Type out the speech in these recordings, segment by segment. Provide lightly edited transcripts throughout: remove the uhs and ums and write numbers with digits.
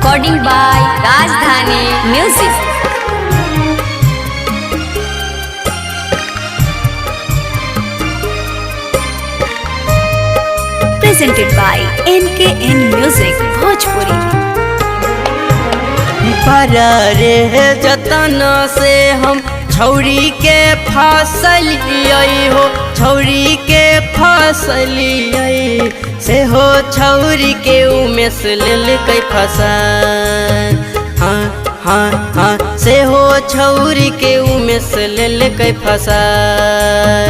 recording by Rajdhani Music. Presented by NKN Music Bhojpuri. बड़ा रे जतन से हम छौरी के फसलियै हो, छौरी के फसलियै से हो, छौरी के उमेश लेलकै फसल। हाँ हाँ हाँ से हो, छौरी के उमेश लेलकै फसल।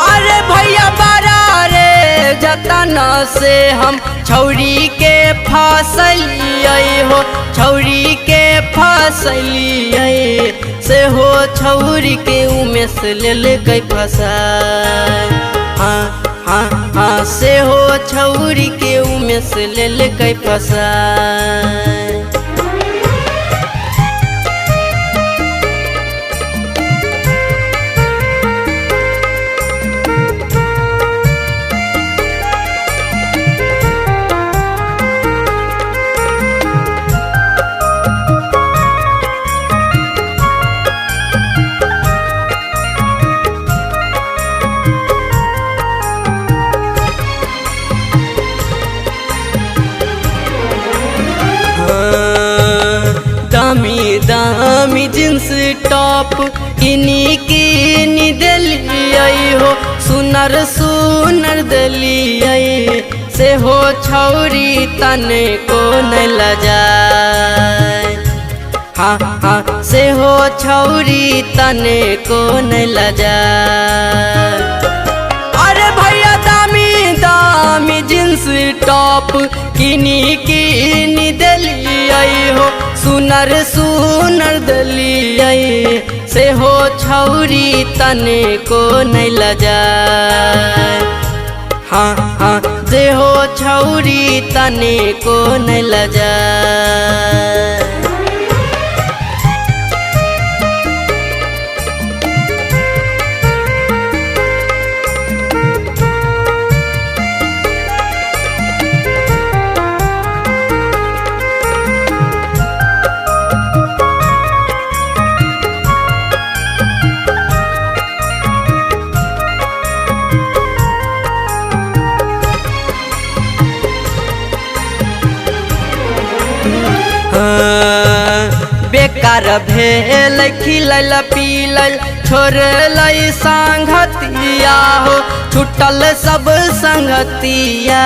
अरे भैया बड़ा रे जतन से हम छौरी के फसलियै हो, छौरी के फसलियै से हो, छौरी के उमेश लेलकै फसल। हाँ हाँ हाँ से हो, छौरी के उमेश लेलकै फसल। दामी दामी जींस टॉप किनी किनी दिलियै हो, सुनर सुनर दिलियै से हो, छौरी तने को न लजाए। हाँ हाँ से हो, छौरी तने को न लजाए। अरे भैया दामी दामी जींस टॉप किनी किनी दिलियै हो, सुनर सुनर दिलियै से हो, छौरी तने को न लजाए। हाँ हाँ से हो, छौरी तने को न लजाए। बेकार भेल खिलल पिलल छोड़लै संगतिया हो, छुटल सब संगतिया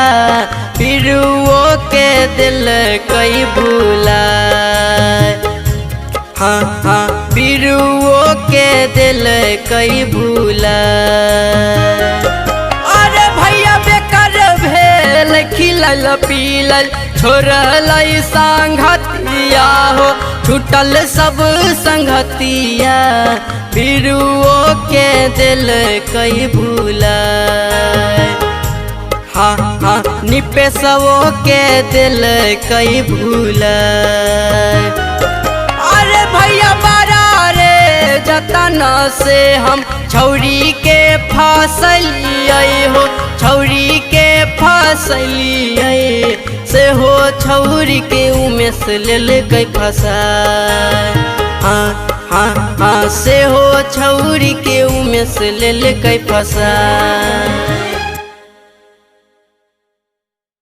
पिरुओ के दिल कई भूलाए। हाँ हाँ पिरुओ के दिल कई भूलाए। अरे भैया बेकार भेल खिलल पिलल छोड़लै संगतिया हो, छुटल सब संगतिया पिरुओ के दिल कई भूलाए। हाँ हाँ निपेशवो के दिल कई भूलाए। अरे भैया बड़ा रे जतन से हम छौरी के फसलियै हो, छौरी के फसलियै से हो, छौरी के उमेश लेलकै फसल। हाँ हाँ हाँ से हो, छौरी के उमेश लेलकै फसल।